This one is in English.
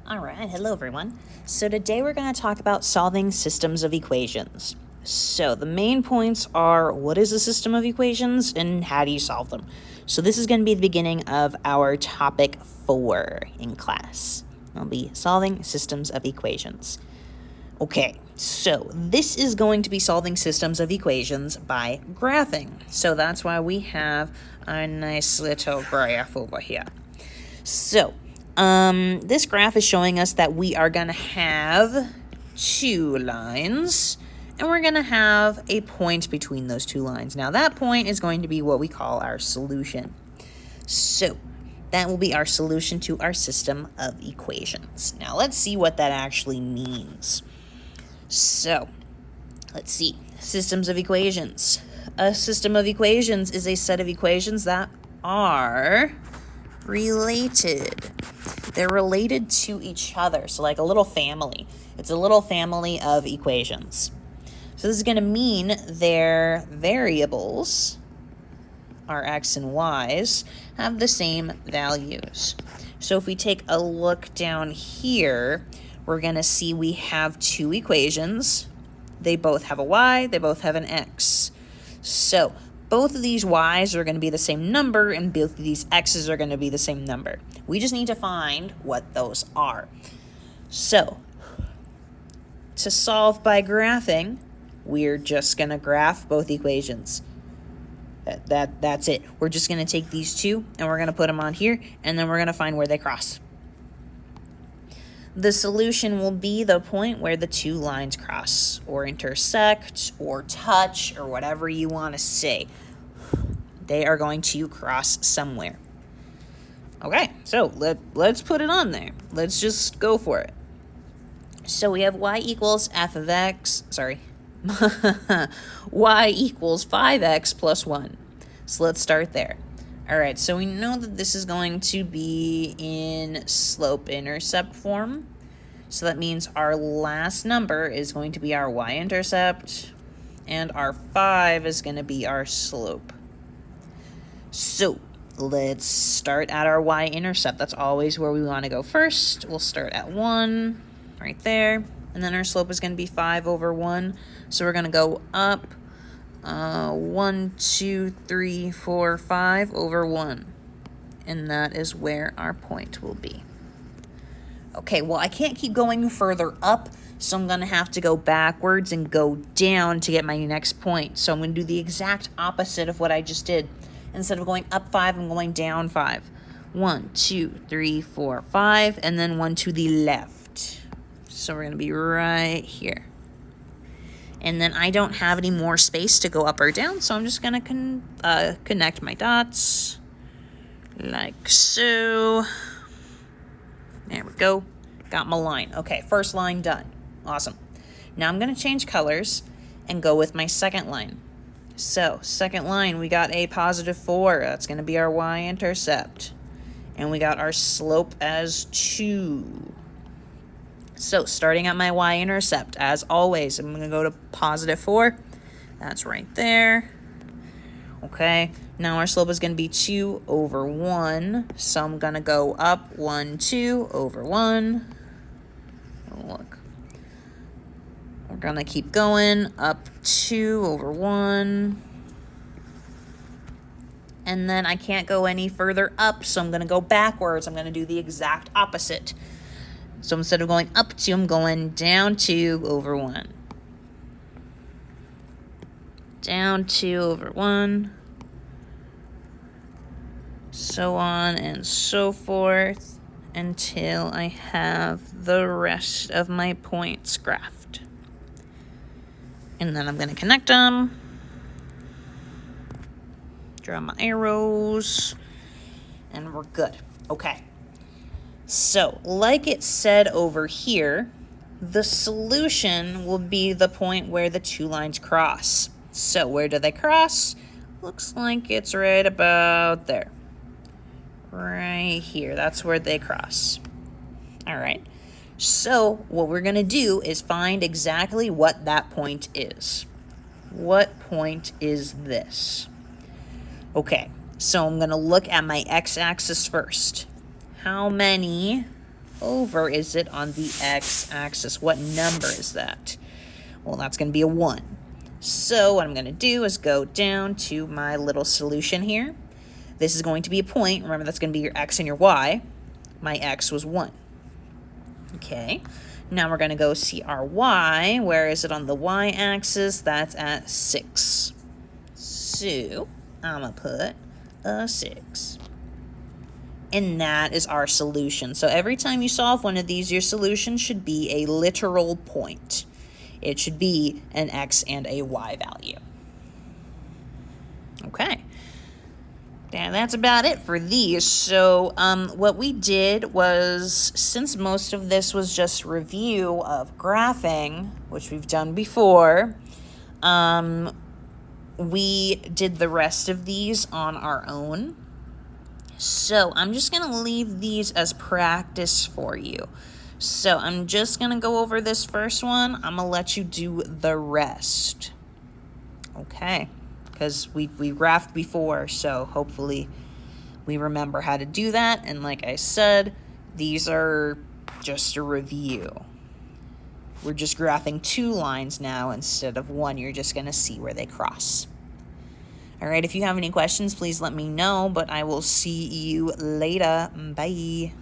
All right, hello everyone. So today we're going to talk about solving systems of equations. So the main points are what is a system of equations and how do you solve them. So this is going to be the beginning of our topic 4 in class. It'll be solving systems of equations. Okay, so this is going to be solving systems of equations by graphing. So that's why we have a nice little graph over here. So this graph is showing us that we are going to have two lines, and we're going to have a point between those two lines. Now, that point is going to be what we call our solution. So that will be our solution to our system of equations. Now, let's see what that actually means. So, let's see. Systems of equations. A system of equations is a set of equations that are related. They're related to each other, so like a little family. It's a little family of equations. So this is going to mean their variables, our x and y's, have the same values. So if we take a look down here, we're going to see we have two equations. They both have a y, they both have an x. So both of these y's are going to be the same number, and both of these x's are going to be the same number. We just need to find what those are. So, to solve by graphing, we're just going to graph both equations. That's it. We're just going to take these two, and we're going to put them on here, and then we're going to find where they cross. The solution will be the point where the two lines cross, or intersect, or touch, or whatever you want to say. They are going to cross somewhere. Okay, so let's put it on there. Let's just go for it. So we have y equals f of x, y equals 5x plus 1. So let's start there. All right, so we know that this is going to be in slope-intercept form. So that means our last number is going to be our y-intercept, and our 5 is going to be our slope. So let's start at our y-intercept. That's always where we want to go first. We'll start at 1, right there, and then our slope is going to be 5 over 1. So we're going to go up 1, 2, 3, 4, 5 over 1. And that is where our point will be. Okay, well, I can't keep going further up, so I'm going to have to go backwards and go down to get my next point. So I'm going to do the exact opposite of what I just did. Instead of going up 5, I'm going down 5. 1, 2, 3, 4, 5, and then 1 to the left. So we're going to be right here. And then I don't have any more space to go up or down, so I'm just going to connect my dots like so. There we go. Got my line. Okay, first line done. Awesome. Now I'm going to change colors and go with my second line. So, second line, we got a positive 4. That's going to be our y-intercept. And we got our slope as 2. So, starting at my y-intercept, as always, I'm going to go to positive 4. That's right there. Okay, now our slope is going to be 2 over 1. So, I'm going to go up 1, 2 over 1. Look. We're going to keep going up 2 over 1. And then I can't go any further up, so I'm going to go backwards. I'm going to do the exact opposite. So instead of going up 2, I'm going down 2 over 1. Down 2 over 1. So on and so forth until I have the rest of my points graphed. And then I'm going to connect them. Draw my arrows. And we're good. Okay. So, like it said over here, the solution will be the point where the two lines cross. So, where do they cross? Looks like it's right about there. Right here. That's where they cross. All right. So, what we're going to do is find exactly what that point is. What point is this? Okay, so I'm going to look at my x-axis first. How many over is it on the x-axis? What number is that? Well, that's going to be a 1. So what I'm going to do is go down to my little solution here. This is going to be a point. Remember, that's going to be your x and your y. My x was 1. Okay. Now we're going to go see our y. Where is it on the y-axis? That's at 6. So I'm going to put a 6. And that is our solution. So every time you solve one of these, your solution should be a literal point. It should be an x and a y value. Okay. And that's about it for these. So what we did was, since most of this was just review of graphing, which we've done before, we did the rest of these on our own. So I'm just going to leave these as practice for you. So I'm just going to go over this first one. I'm going to let you do the rest. Okay. Because we graphed before, so hopefully we remember how to do that. And like I said, these are just a review. We're just graphing 2 lines now instead of 1. You're just going to see where they cross. All right, if you have any questions, please let me know, but I will see you later. Bye.